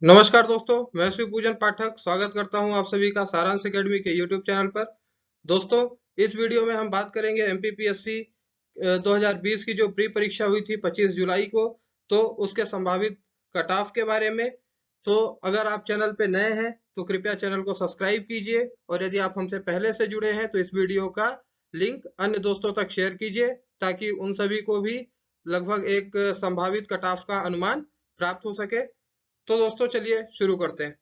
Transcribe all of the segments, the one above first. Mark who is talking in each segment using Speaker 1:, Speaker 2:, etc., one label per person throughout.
Speaker 1: नमस्कार दोस्तों, मैं शिव पूजन पाठक स्वागत करता हूं आप सभी का सारांश एकेडमी के यूट्यूब चैनल पर। दोस्तों, इस वीडियो में हम बात करेंगे एमपीपीएससी 2020 की जो प्री परीक्षा हुई थी 25 जुलाई को, तो उसके संभावित कट ऑफ के बारे में। तो अगर आप चैनल पे नए हैं तो कृपया चैनल को सब्सक्राइब कीजिए, और यदि आप हमसे पहले से जुड़े हैं तो इस वीडियो का लिंक अन्य दोस्तों तक शेयर कीजिए, ताकि उन सभी को भी लगभग एक संभावित कट ऑफ का अनुमान प्राप्त हो सके। तो दोस्तों, चलिए शुरू करते हैं।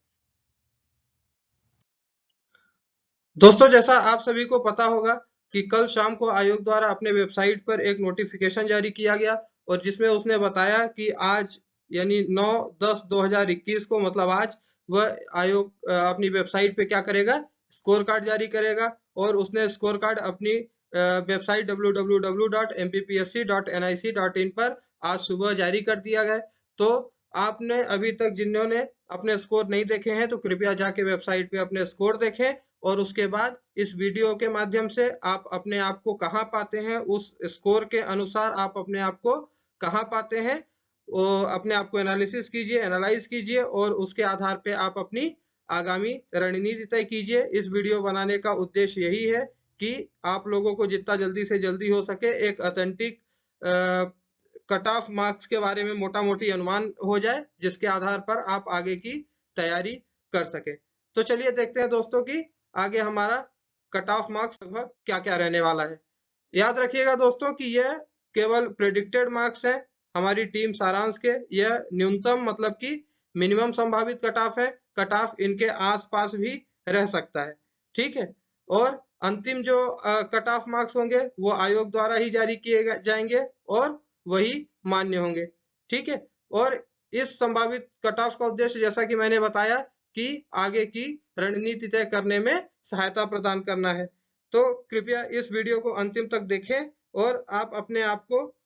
Speaker 1: दोस्तों, जैसा आप सभी को पता होगा कि कल शाम को आयोग द्वारा अपने वेबसाइट पर एक नोटिफिकेशन जारी किया गया, और जिसमें उसने बताया कि आज यानी 9/10/2021 को, मतलब आज, वह आयोग अपनी वेबसाइट पे क्या करेगा, स्कोर कार्ड जारी करेगा। और उसने स्कोर कार्ड अपनी वेबसाइट www.mppsc.nic.in पर आज सुबह जारी कर दिया गया। तो आपने अभी तक जिन्होंने अपने स्कोर नहीं देखे हैं तो कृपया जाके वेबसाइट पे अपने स्कोर देखें, और उसके बाद इस वीडियो के माध्यम से आप अपने आप को कहाँ पाते हैं, उस स्कोर के अनुसार आप अपने आप को कहाँ पाते हैं, वो अपने आप को एनालिसिस कीजिए, एनालाइज कीजिए, और उसके आधार पे आप अपनी आगामी रणनीति तय कीजिए। इस वीडियो बनाने का उद्देश्य यही है कि आप लोगों को जितना जल्दी से जल्दी हो सके एक ऑथेंटिक कट ऑफ मार्क्स के बारे में मोटा मोटी अनुमान हो जाए, जिसके आधार पर आप आगे की तैयारी कर सके। तो चलिए देखते हैं दोस्तों कि आगे हमारा कट ऑफ मार्क्स लगभग क्या क्या रहने वाला है। याद रखिएगा दोस्तों कि यह केवल प्रेडिक्टेड मार्क्स है हमारी टीम सारांश के। यह न्यूनतम मतलब कि मिनिमम संभावित कट ऑफ है। कट ऑफ इनके आसपास भी रह सकता है, ठीक है। और अंतिम जो कट ऑफ मार्क्स होंगे वो आयोग द्वारा ही जारी किए जाएंगे, और वही मान्य होंगे, ठीक है। और इस संभावित कट ऑफ का उद्देश्य, जैसा कि मैंने बताया, कि आगे की रणनीति तय करने में सहायता प्रदान करना है। तो कृपया इस वीडियो को अंतिम तक देखें, और आप अपने आप को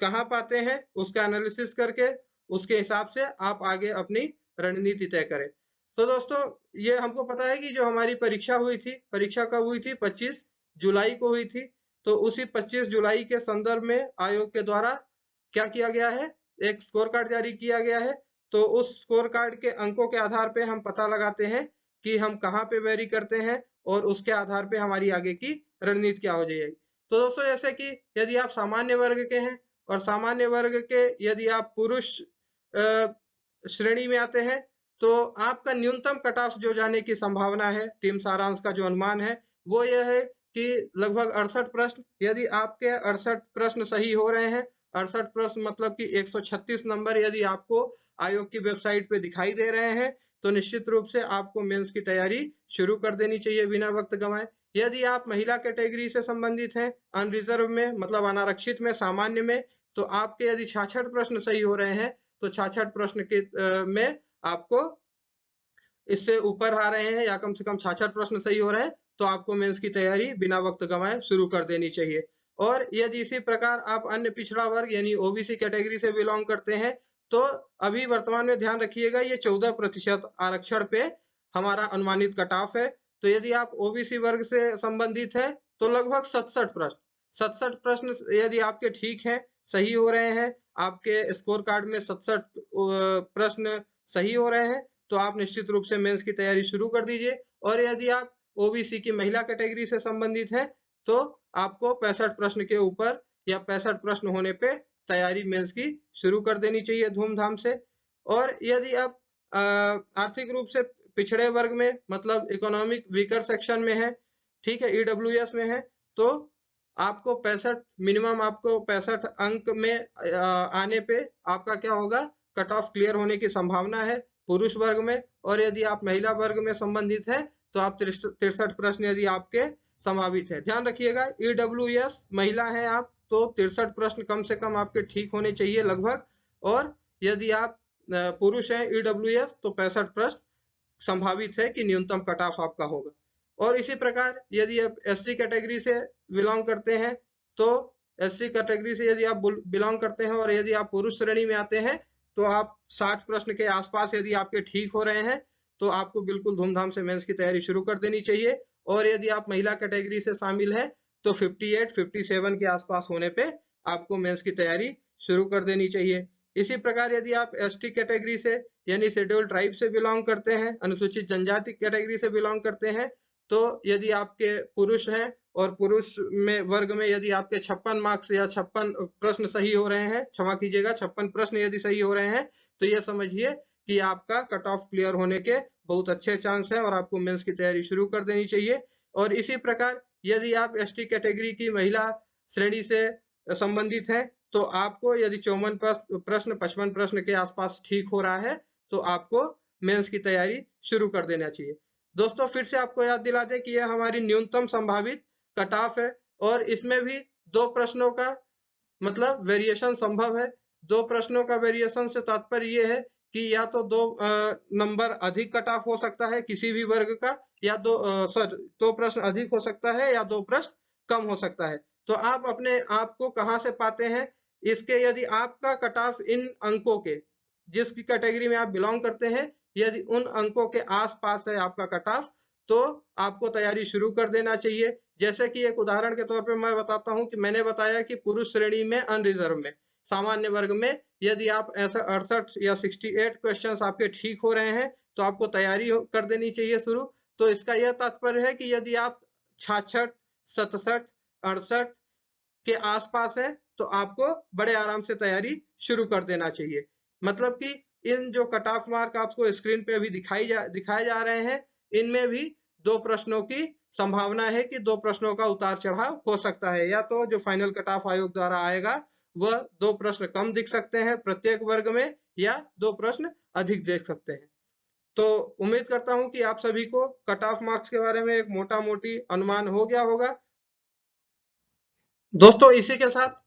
Speaker 1: कहाँ पाते हैं उसका एनालिसिस करके उसके हिसाब से आप आगे अपनी रणनीति तय करें। तो दोस्तों, ये हमको पता है कि जो हमारी परीक्षा हुई थी, परीक्षा कब हुई थी, 25 जुलाई को हुई थी। तो उसी 25 जुलाई के संदर्भ में आयोग के द्वारा क्या किया गया है, एक स्कोर कार्ड जारी किया गया है। तो उस स्कोर कार्ड के अंकों के आधार पे हम पता लगाते हैं कि हम कहाँ पे वेरी करते हैं, और उसके आधार पे हमारी आगे की रणनीति क्या हो जाएगी। तो दोस्तों, जैसे कि यदि आप सामान्य वर्ग के हैं, और सामान्य वर्ग के यदि आप पुरुष श्रेणी में आते हैं, तो आपका न्यूनतम कट ऑफ जो जाने की संभावना है, टीम सारांश का जो अनुमान है, वो यह है कि लगभग 68 प्रश्न। यदि आपके 68 प्रश्न सही हो रहे हैं, 68 प्रश्न मतलब कि 136 नंबर यदि आपको आयोग की वेबसाइट पे दिखाई दे रहे हैं, तो निश्चित रूप से आपको मेंस की तैयारी शुरू कर देनी चाहिए बिना वक्त गंवाए। यदि आप महिला कैटेगरी से संबंधित हैं, अनरिजर्व में मतलब अनारक्षित में, सामान्य में, तो आपके यदि 66 प्रश्न सही हो रहे हैं, तो 66 प्रश्न के में आपको इससे ऊपर आ रहे हैं, या कम से कम 66 प्रश्न सही हो रहे हैं, तो आपको मेंस की तैयारी बिना वक्त गंवाए शुरू कर देनी चाहिए। और यदि इसी प्रकार आप अन्य पिछड़ा वर्ग यानी ओबीसी कैटेगरी से बिलोंग करते हैं, तो अभी वर्तमान में ध्यान रखिएगा ये 14% आरक्षण पे हमारा अनुमानित कट ऑफ है। तो यदि आप ओबीसी वर्ग से संबंधित हैं, तो लगभग 67 प्रश्न यदि आपके ठीक हैं, सही हो रहे हैं, आपके स्कोर कार्ड में 67 प्रश्न सही हो रहे हैं, तो आप निश्चित रूप से मेंस की तैयारी शुरू कर दीजिए। और यदि आप ओबीसी की महिला कैटेगरी से संबंधित हैं, तो आपको 65 प्रश्न के ऊपर या 65 प्रश्न होने पे तैयारी मेंस की शुरू कर देनी चाहिए धूमधाम से। और यदि आप आर्थिक रूप से पिछड़े वर्ग में मतलब इकोनॉमिक वीकर सेक्शन में है, ठीक है, ईडब्ल्यूएस में है, तो आपको 65 मिनिमम आपको 65 अंक में आने पे आपका क्या होगा, कट ऑफ क्लियर होने की संभावना है पुरुष वर्ग में। और यदि आप महिला वर्ग में संबंधित है, तो आप 63 प्रश्न यदि आपके संभावित है। ध्यान रखिएगा, ईडब्ल्यूएस महिला है आप, तो 63 प्रश्न कम से कम आपके ठीक होने चाहिए लगभग। और यदि आप पुरुष हैं ईडब्ल्यूएस, तो 65 प्रश्न संभावित है कि न्यूनतम कट ऑफ आपका होगा। और इसी प्रकार यदि आप एससी कैटेगरी से बिलोंग करते हैं, तो एससी कैटेगरी से यदि आप बिलोंग करते हैं और यदि आप पुरुष श्रेणी में आते हैं, तो आप 60 प्रश्न के आसपास यदि आपके ठीक हो रहे हैं, तो आपको बिल्कुल धूमधाम से मेंस की तैयारी शुरू कर देनी चाहिए। और यदि आप महिला कैटेगरी से शामिल हैं, तो 58 57 के आसपास होने पे आपको मेंस की तैयारी शुरू कर देनी चाहिए। इसी प्रकार यदि आप एसटी कैटेगरी से यानी शेड्यूल ट्राइब से बिलोंग करते हैं, अनुसूचित जनजाति कैटेगरी से बिलोंग करते हैं, तो यदि आपके पुरुष हैं और पुरुष में वर्ग में यदि आपके 56 मार्क्स या 56 प्रश्न सही हो रहे हैं, क्षमा कीजिएगा 56 प्रश्न यदि सही हो रहे हैं, तो ये समझिए कि आपका कट ऑफ क्लियर होने के बहुत अच्छे चांस हैं और आपको मेंस की तैयारी शुरू कर देनी चाहिए। और इसी प्रकार यदि आप एसटी कैटेगरी की महिला श्रेणी से संबंधित हैं, तो आपको यदि 54 प्रश्न 55 प्रश्न के आसपास ठीक हो रहा है, तो आपको मेंस की तैयारी शुरू कर देना चाहिए। दोस्तों फिर से आपको याद दिला दें कि यह हमारी न्यूनतम संभावित कट ऑफ है और इसमें भी 2 प्रश्नों का मतलब वेरिएशन संभव है। 2 प्रश्नों का वेरिएशन से तात्पर्य ये है कि या तो 2 नंबर अधिक कट ऑफ हो सकता है किसी भी वर्ग का, या 2 प्रश्न अधिक हो सकता है या 2 प्रश्न कम हो सकता है। तो आप अपने आप को कहां से पाते हैं इसके, यदि आपका कट ऑफ इन अंकों के, जिस कैटेगरी में आप बिलोंग करते हैं, यदि उन अंकों के आसपास है आपका कट ऑफ, तो आपको तैयारी शुरू कर देना चाहिए। जैसे कि एक उदाहरण के तौर पे मैं बताता हूं कि मैंने बताया कि पुरुष श्रेणी में अनरिजर्व में सामान्य वर्ग में यदि आप ऐसा 68 या 68 क्वेश्चंस आपके ठीक हो रहे हैं, तो आपको तैयारी कर देनी चाहिए शुरू। तो इसका यह तात्पर्य है कि यदि आप 66, 67, 68 के आसपास है, तो आपको बड़े आराम से तैयारी शुरू कर देना चाहिए। मतलब कि इन जो कट ऑफ मार्क आपको स्क्रीन पे अभी दिखाए जा रहे हैं, इनमें भी 2 प्रश्नों की संभावना है कि 2 प्रश्नों का उतार चढ़ाव हो सकता है। या तो जो फाइनल कट ऑफ आयोग द्वारा आएगा वह 2 प्रश्न कम दिख सकते हैं प्रत्येक वर्ग में, या 2 प्रश्न अधिक देख सकते हैं। तो उम्मीद करता हूं कि आप सभी को कट ऑफ मार्क्स के बारे में एक मोटा मोटी अनुमान हो गया होगा। दोस्तों इसी के साथ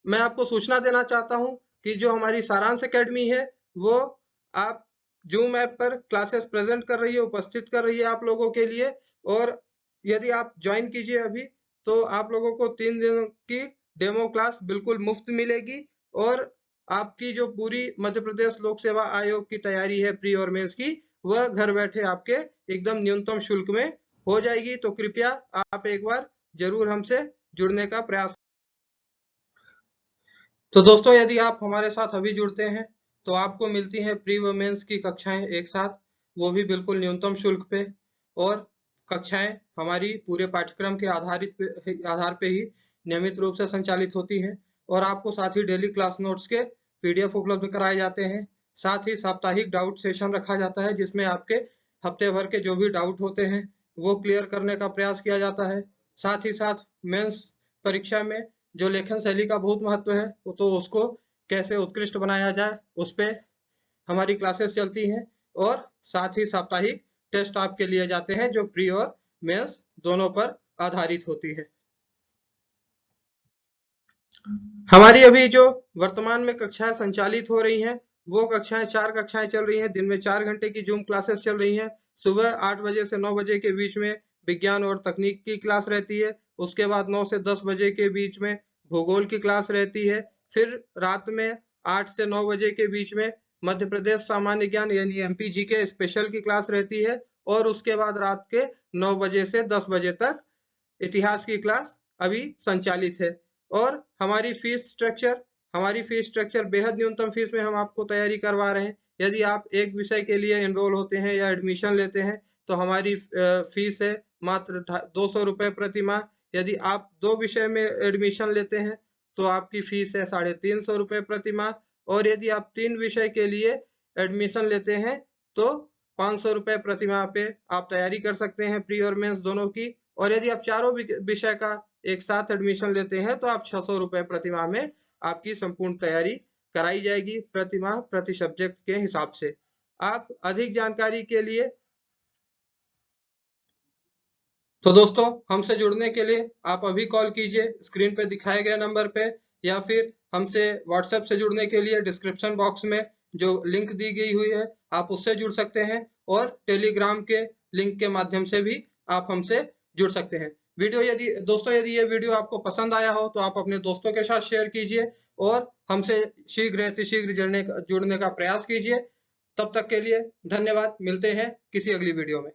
Speaker 1: मैं आपको सूचना देना चाहता हूं कि जो हमारी सारांश एकेडमी है, वो आप जूम ऐप पर क्लासेस प्रेजेंट कर रही है, उपस्थित कर रही है आप लोगों के लिए। और यदि आप ज्वाइन कीजिए अभी, तो आप लोगों को 3 दिनों की डेमो क्लास बिल्कुल मुफ्त मिलेगी और आपकी जो पूरी मध्य प्रदेश लोक सेवा आयोग की तैयारी है प्री और मेंस की, वह घर बैठे आपके एकदम न्यूनतम शुल्क में हो जाएगी। तो कृपया आप एक बार जरूर हमसे जुड़ने का प्रयास। तो दोस्तों यदि आप हमारे साथ अभी जुड़ते हैं, तो आपको मिलती हैं प्री व मेंस की कक्षाएं एक साथ, वो भी बिल्कुल न्यूनतम शुल्क पे। और कक्षाएं हमारी पूरे पाठ्यक्रम के आधार पे ही नियमित रूप से संचालित होती हैं और आपको साथ ही डेली क्लास नोट्स के पीडीएफ उपलब्ध कराए जाते हैं। साथ ही साप्ताहिक डाउट सेशन रखा जाता है, जिसमें आपके हफ्ते भर के जो भी डाउट होते हैं वो क्लियर करने का प्रयास किया जाता है। साथ ही साथ मेंस परीक्षा में जो लेखन शैली का बहुत महत्व है, तो उसको कैसे उत्कृष्ट बनाया जाए उस पे हमारी क्लासेस चलती हैं। और साथ ही साप्ताहिक टेस्ट आपके लिए जाते हैं जो प्री और मेंस दोनों पर आधारित होती है। हमारी अभी जो वर्तमान में कक्षाएं संचालित हो रही हैं, वो कक्षाएं 4 कक्षाएं चल रही हैं। दिन में 4 घंटे की जूम क्लासेस चल रही हैं। सुबह 8 बजे से 9 बजे के बीच में विज्ञान और तकनीक की क्लास रहती है। उसके बाद 9 से 10 बजे के बीच में भूगोल की क्लास रहती है। फिर रात में 8 से 9 बजे के बीच में मध्य प्रदेश सामान्य ज्ञान यानी एमपीजी के स्पेशल की क्लास रहती है। और उसके बाद रात के 9 बजे से 10 बजे तक इतिहास की क्लास अभी संचालित है। और हमारी फीस स्ट्रक्चर बेहद न्यूनतम फीस में हम आपको तैयारी करवा रहे हैं। यदि आप एक विषय के लिए एनरोल होते हैं या एडमिशन लेते हैं, तो हमारी फीस है मात्र 200 रुपए प्रति माह। यदि आप 2 विषय में एडमिशन लेते हैं, तो आपकी फीस है 350 रुपए प्रति माह। और यदि आप 3 विषय के लिए एडमिशन लेते हैं, तो 500 रुपए प्रति माह पे आप तैयारी कर सकते हैं प्री और मेंस दोनों की। और यदि आप चारों विषय का एक साथ एडमिशन लेते हैं, तो आप 600 रुपए प्रति माह में आपकी संपूर्ण तैयारी कराई जाएगी प्रति माह प्रति सब्जेक्ट के हिसाब से। आप अधिक जानकारी के लिए तो दोस्तों हमसे जुड़ने के लिए आप अभी कॉल कीजिए स्क्रीन पे दिखाए गए नंबर पे, या फिर हमसे व्हाट्सएप से जुड़ने के लिए डिस्क्रिप्शन बॉक्स में जो लिंक दी गई हुई है आप उससे जुड़ सकते हैं। और टेलीग्राम के लिंक के माध्यम से भी आप हमसे जुड़ सकते हैं। यदि ये वीडियो आपको पसंद आया हो, तो आप अपने दोस्तों के साथ शेयर कीजिए और हमसे शीघ्र जुड़ने का प्रयास कीजिए। तब तक के लिए धन्यवाद। मिलते हैं किसी अगली वीडियो में।